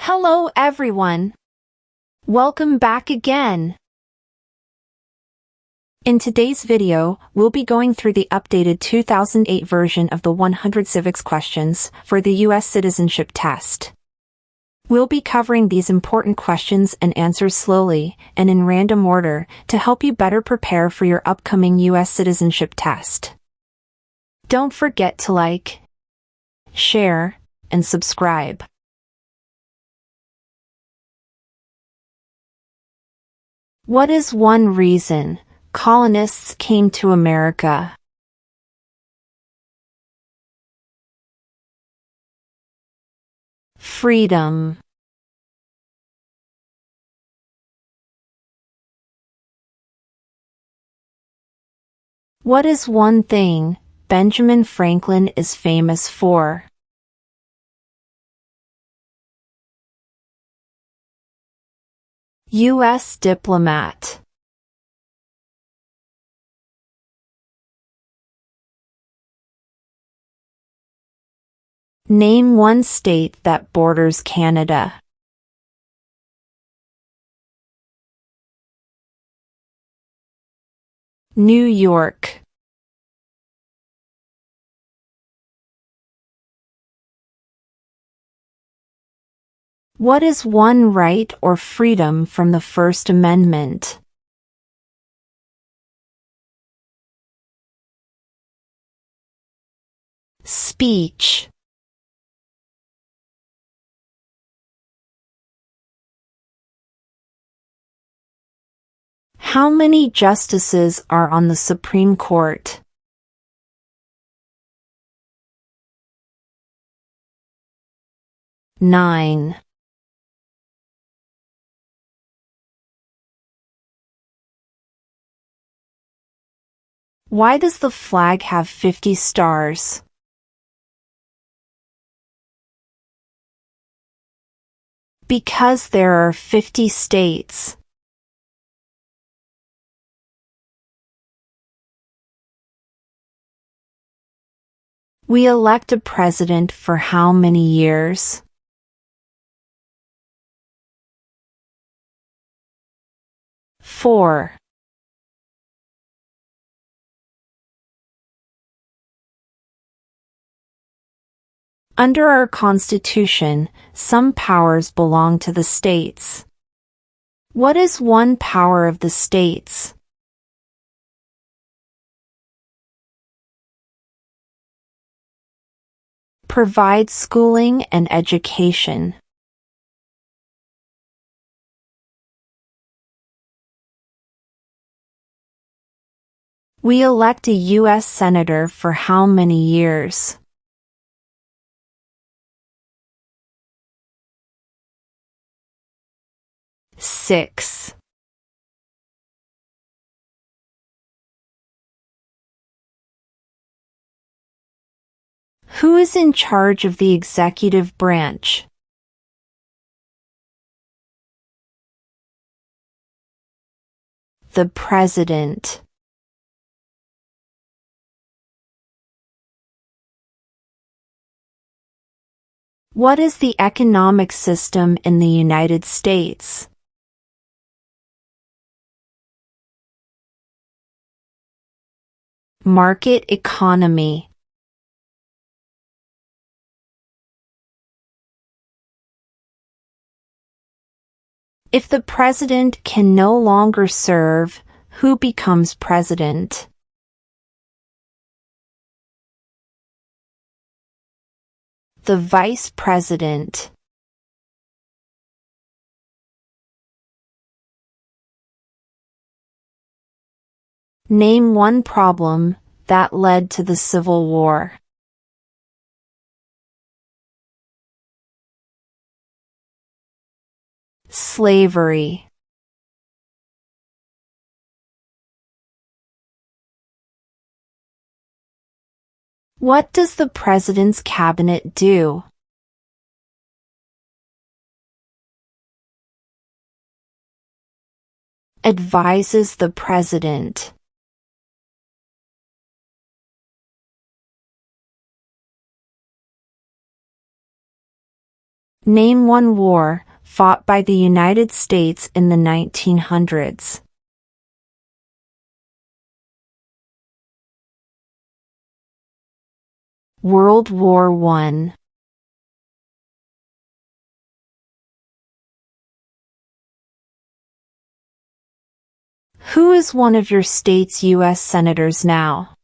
Hello everyone. Welcome back again. In today's video, we'll be going through the updated 2008 version of the 100 civics questions for the U.S. Citizenship Test. We'll be covering these important questions and answers slowly and in random order to help you better prepare for your upcoming U.S. Citizenship Test. Don't forget to like, share, and subscribe. What is one reason colonists came to America? Freedom. What is one thing Benjamin Franklin is famous for? U.S. diplomat. Name one state that borders Canada. New York. What is one right or freedom from the First Amendment? Speech. How many justices are on the Supreme Court? 9. Why does the flag have 50 stars? Because there are 50 states. We elect a president for how many years? 4. Under our Constitution, some powers belong to the states. What is one power of the states? Provide schooling and education. We elect a U.S. Senator for how many years? 6. Who is in charge of the executive branch? The President. What is the economic system in the United States? Market economy. If the president can no longer serve, who becomes president? The vice president. Name one problem that led to the Civil War. Slavery. What does the president's cabinet do? Advises the president. Name one war fought by the United States in the 1900s. World War I. Who is one of your state's U.S. senators now?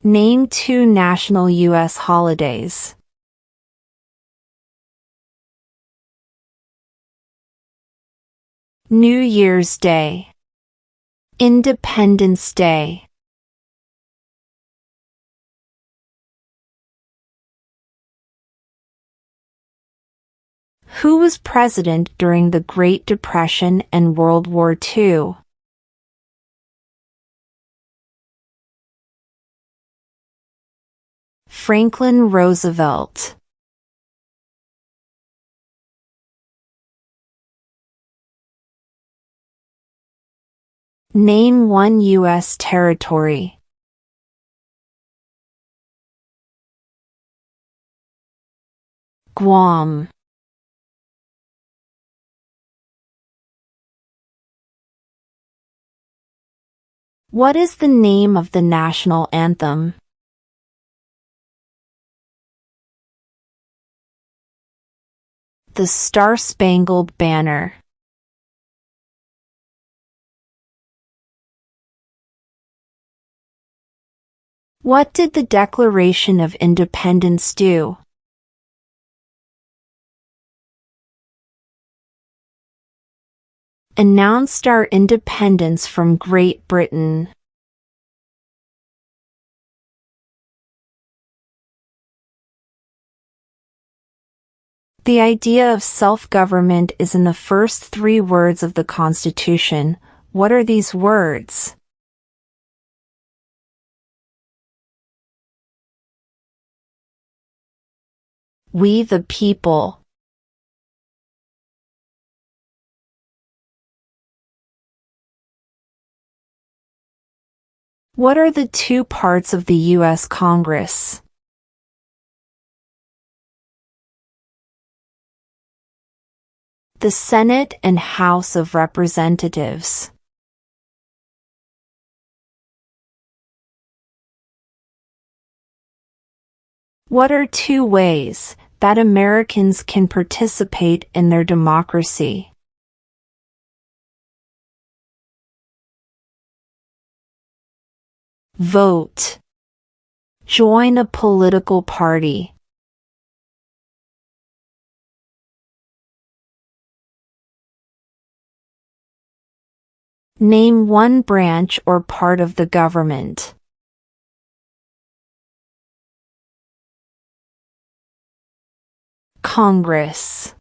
Name two national U.S. holidays. New Year's Day. Independence Day. Who was president during the Great Depression and World War II? Franklin Roosevelt. Name one U.S. territory. Guam. What is the name of the national anthem? The Star-Spangled Banner. What did the Declaration of Independence do? Announced our independence from Great Britain. The idea of self-government is in the first three words of the Constitution. What are these words? We the people. What are the two parts of the U.S. Congress? The Senate and House of Representatives. What are two ways that Americans can participate in their democracy? Vote. Join a political party. Name one branch or part of the government. Congress.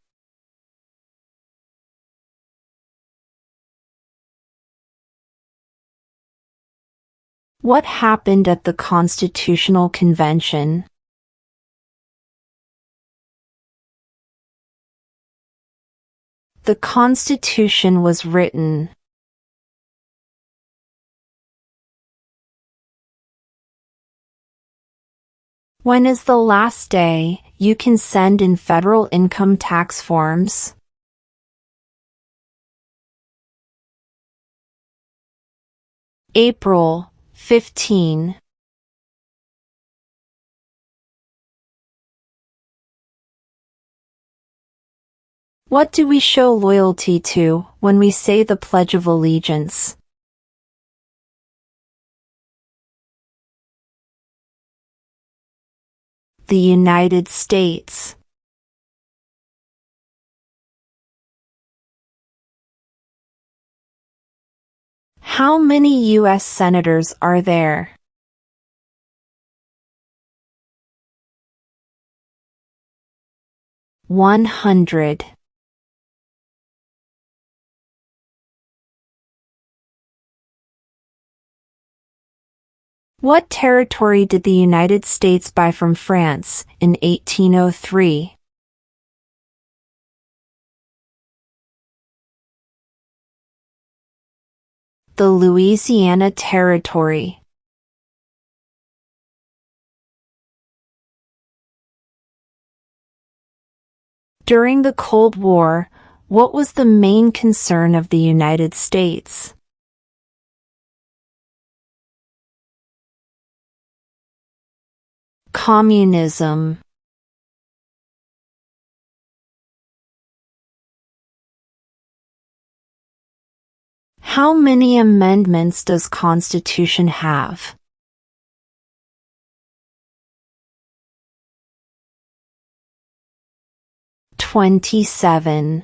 What happened at the Constitutional Convention? The Constitution was written. When is the last day you can send in federal income tax forms? April 15. What do we show loyalty to when we say the Pledge of Allegiance? The United States. How many U.S. senators are there? 100. What territory did the United States buy from France in 1803? The Louisiana Territory. During the Cold War, what was the main concern of the United States? Communism. How many amendments does Constitution have? 27.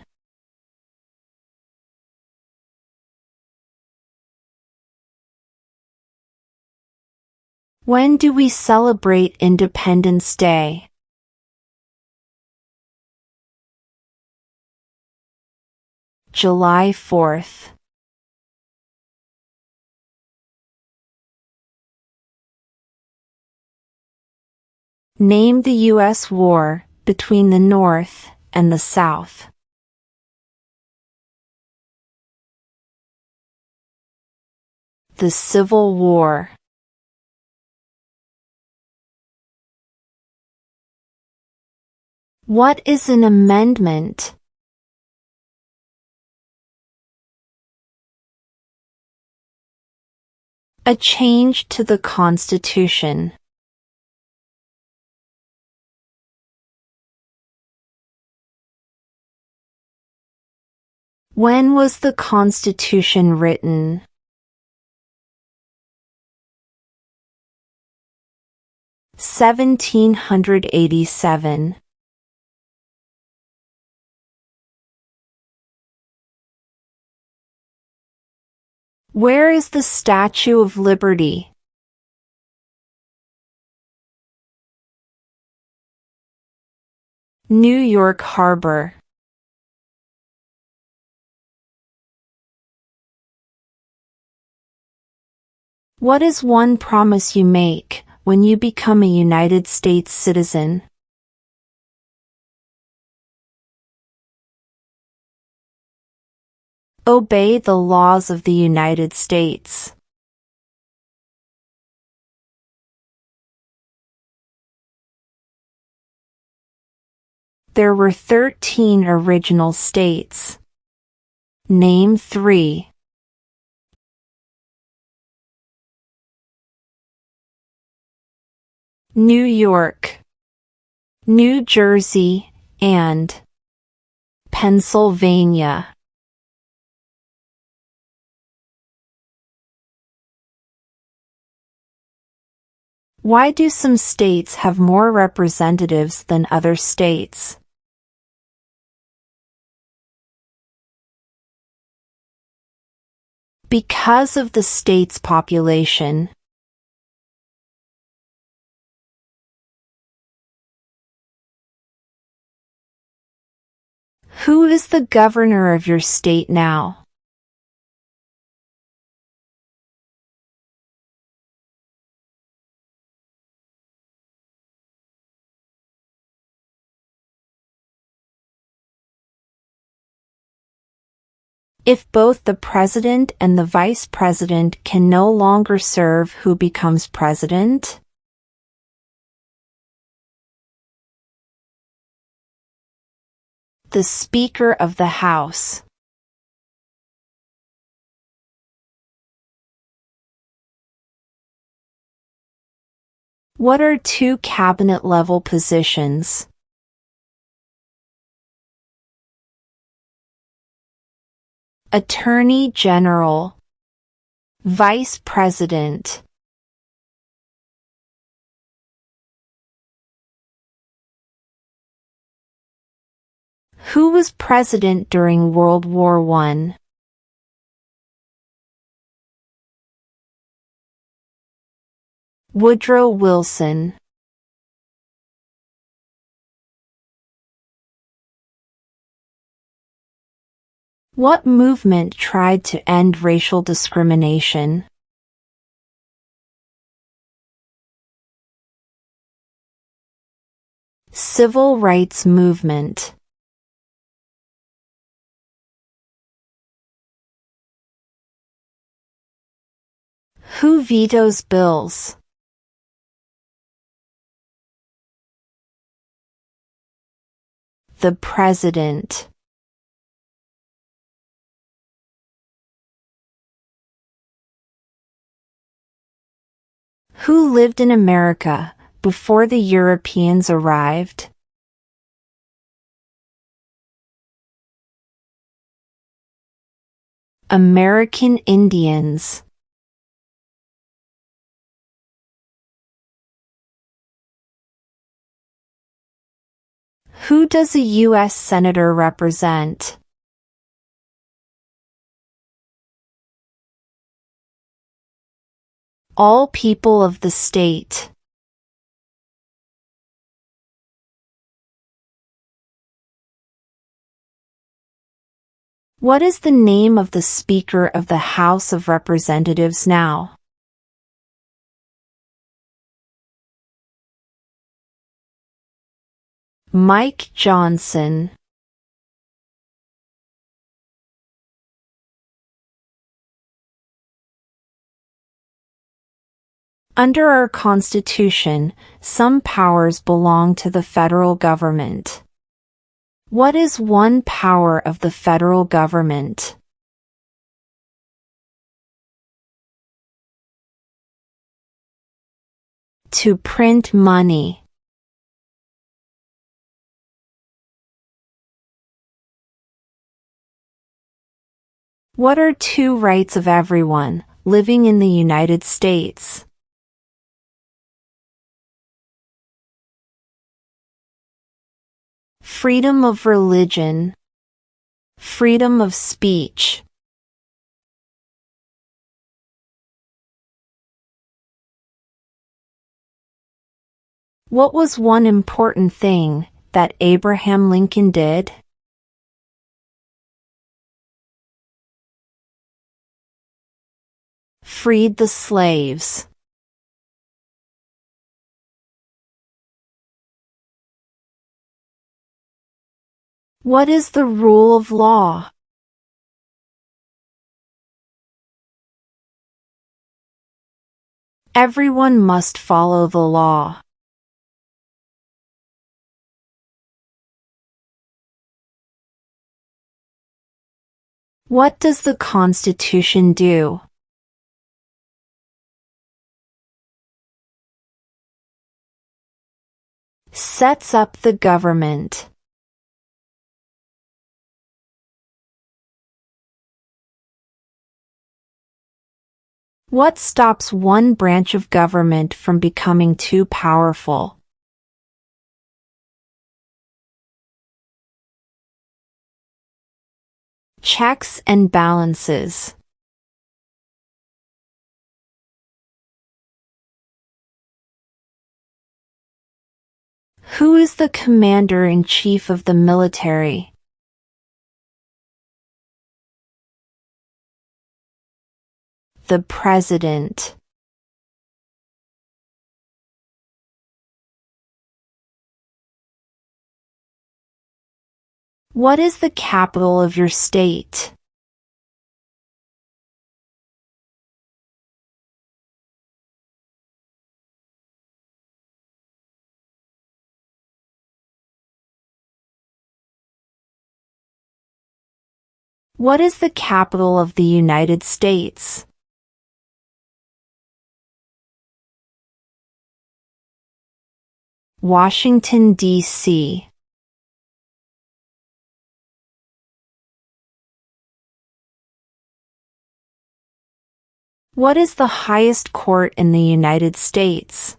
When do we celebrate Independence Day? July 4th. Name the U.S. war between the North and the South. The Civil War. What is an amendment? A change to the Constitution. When was the Constitution written? 1787. Where is the Statue of Liberty? New York Harbor. What is one promise you make when you become a United States citizen? Obey the laws of the United States. There were 13 original states. Name 3. New York, New Jersey, and Pennsylvania. Why do some states have more representatives than other states? Because of the state's population. Who is the governor of your state now? If both the president and the vice president can no longer serve, who becomes president? The Speaker of the House. What are 2 cabinet-level positions? Attorney General, Vice President. Who was president during World War I? Woodrow Wilson. What movement tried to end racial discrimination? Civil rights movement. Who vetoes bills? The President. Who lived in America before the Europeans arrived? American Indians. Who does a U.S. Senator represent? All people of the state. What is the name of the Speaker of the House of Representatives now? Mike Johnson. Under our Constitution, some powers belong to the federal government. What is one power of the federal government? To print money. What are two rights of everyone living in the United States? Freedom of religion. Freedom of speech. What was one important thing that Abraham Lincoln did? Freed the slaves. What is the rule of law? Everyone must follow the law. What does the Constitution do? Sets up the government. What stops one branch of government from becoming too powerful? Checks and balances. Who is the Commander-in-Chief of the military? The President. What is the capital of your state? What is the capital of the United States? Washington, D.C. What is the highest court in the United States?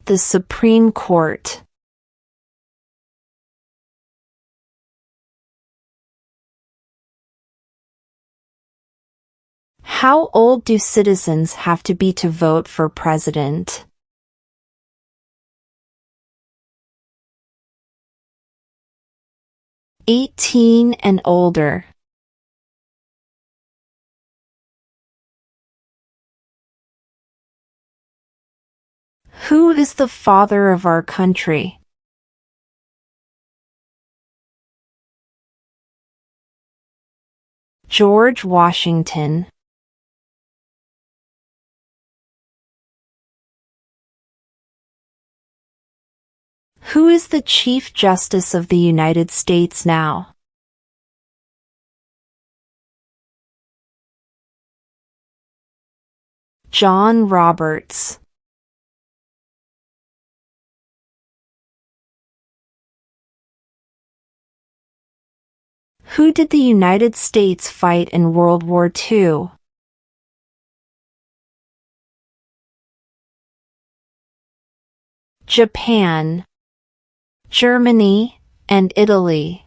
The Supreme Court. How old do citizens have to be to vote for president? 18 and older. Who is the father of our country? George Washington. Who is the Chief Justice of the United States now? John Roberts. Who did the United States fight in World War II? Japan, Germany, and Italy.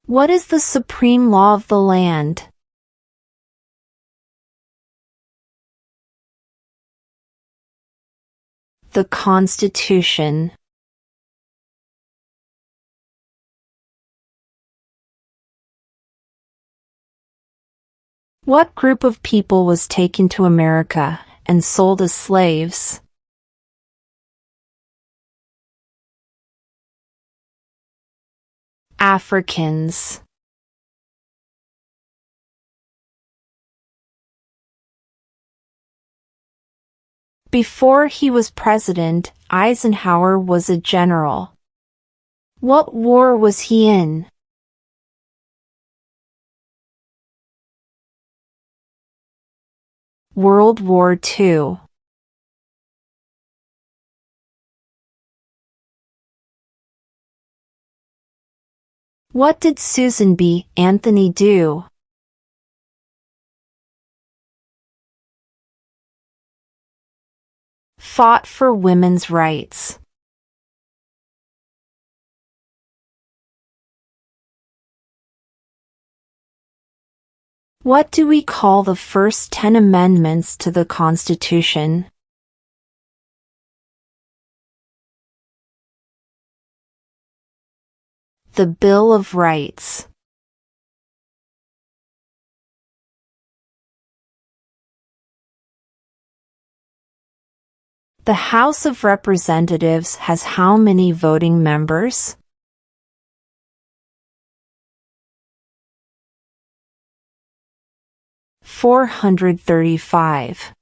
What is the supreme law of the land? The Constitution. What group of people was taken to America and sold as slaves? Africans. Before he was president, Eisenhower was a general. What war was he in? World War II. What did Susan B. Anthony do? Fought for women's rights. What do we call the first 10 amendments to the Constitution? The Bill of Rights. The House of Representatives has how many voting members? $435.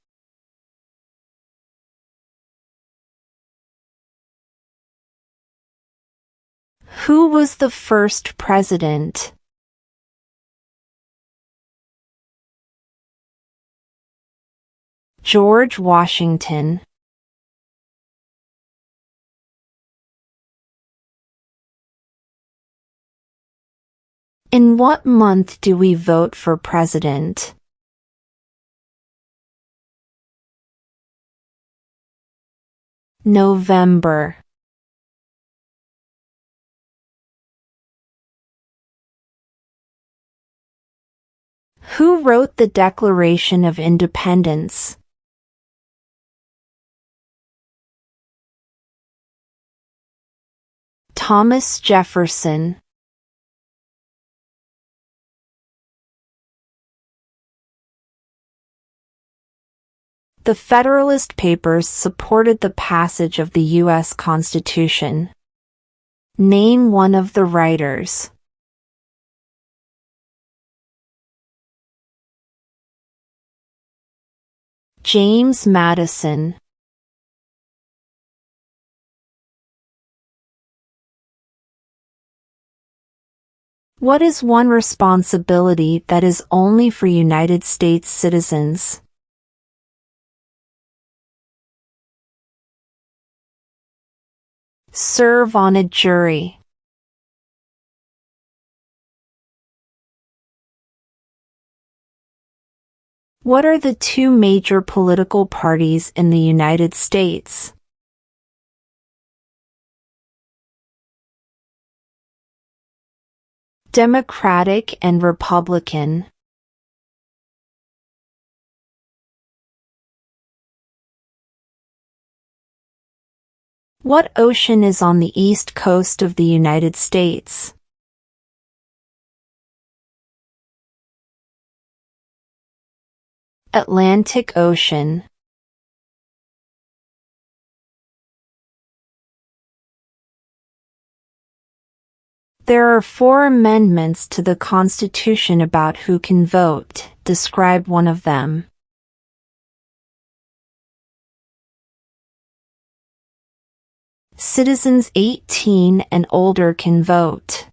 Who was the first president? George Washington. In what month do we vote for president? November. Who wrote the Declaration of Independence? Thomas Jefferson. The Federalist Papers supported the passage of the U.S. Constitution. Name one of the writers. James Madison. What is one responsibility that is only for United States citizens? Serve on a jury. What are the two major political parties in the United States? Democratic and Republican. What ocean is on the east coast of the United States? Atlantic Ocean. There are 4 amendments to the Constitution about who can vote. Describe one of them. Citizens 18 and older can vote.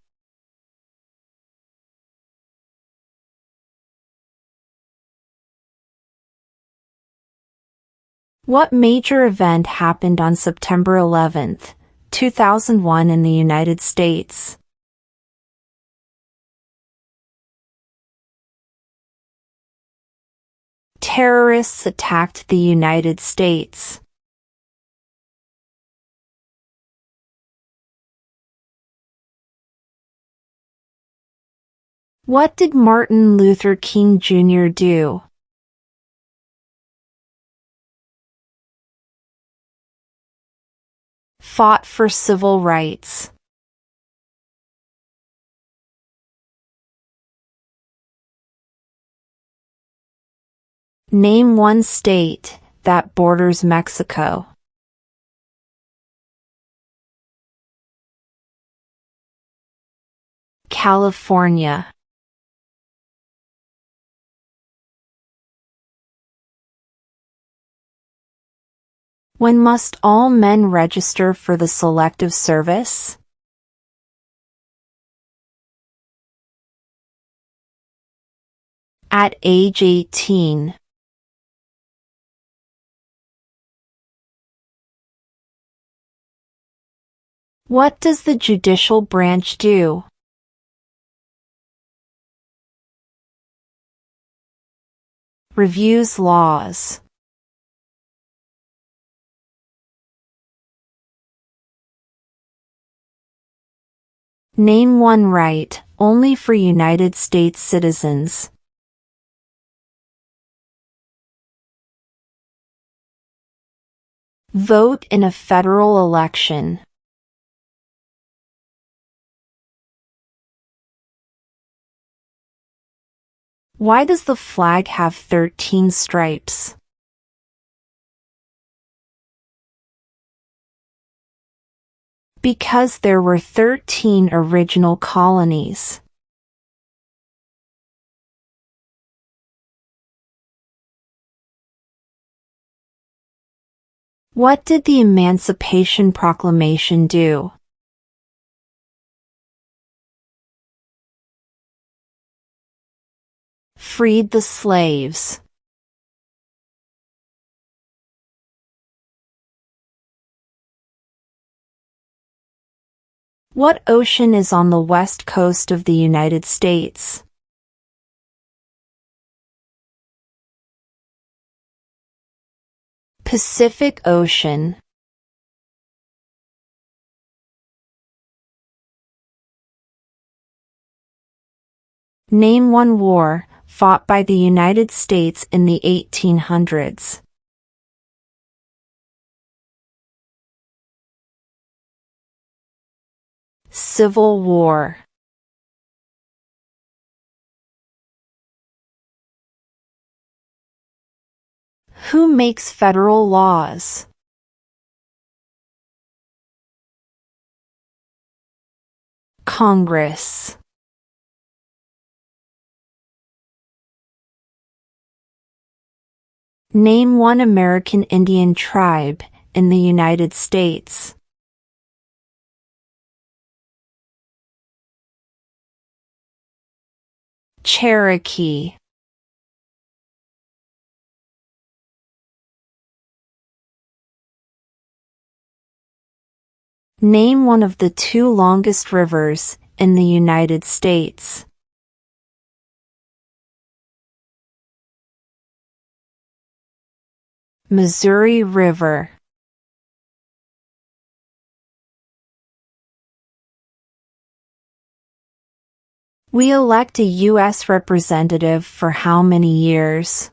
What major event happened on September 11, 2001 in the United States? Terrorists attacked the United States. What did Martin Luther King Jr. do? Fought for civil rights. Name one state that borders Mexico. California. When must all men register for the Selective Service? At age 18. What does the judicial branch do? Reviews laws. Name one right, only for United States citizens. Vote in a federal election. Why does the flag have 13 stripes? Because there were 13 original colonies. What did the Emancipation Proclamation do? Freed the slaves. What ocean is on the west coast of the United States? Pacific Ocean. Name one war fought by the United States in the 1800s. Civil War. Who makes federal laws? Congress. Name one American Indian tribe in the United States. Cherokee. Name one of the 2 longest rivers in the United States. Missouri River. We elect a U.S. representative for how many years?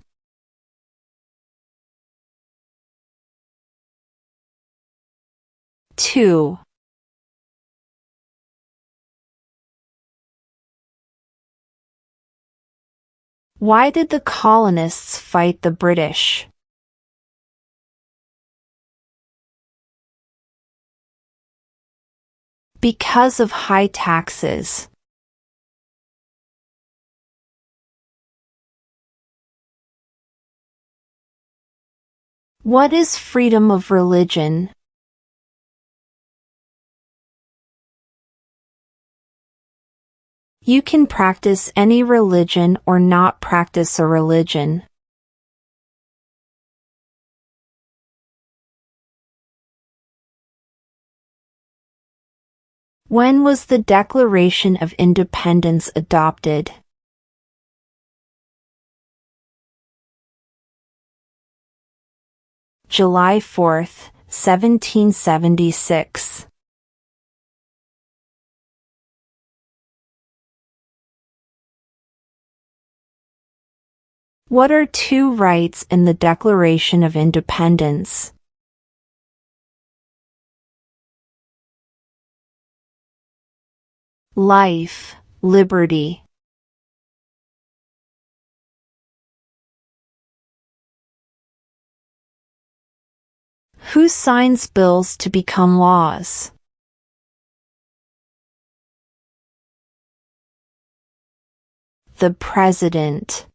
2. Why did the colonists fight the British? Because of high taxes. What is freedom of religion? You can practice any religion or not practice a religion. When was the Declaration of Independence adopted? July 4, 1776. What are two rights in the Declaration of Independence? Life, liberty. Who signs bills to become laws? The President.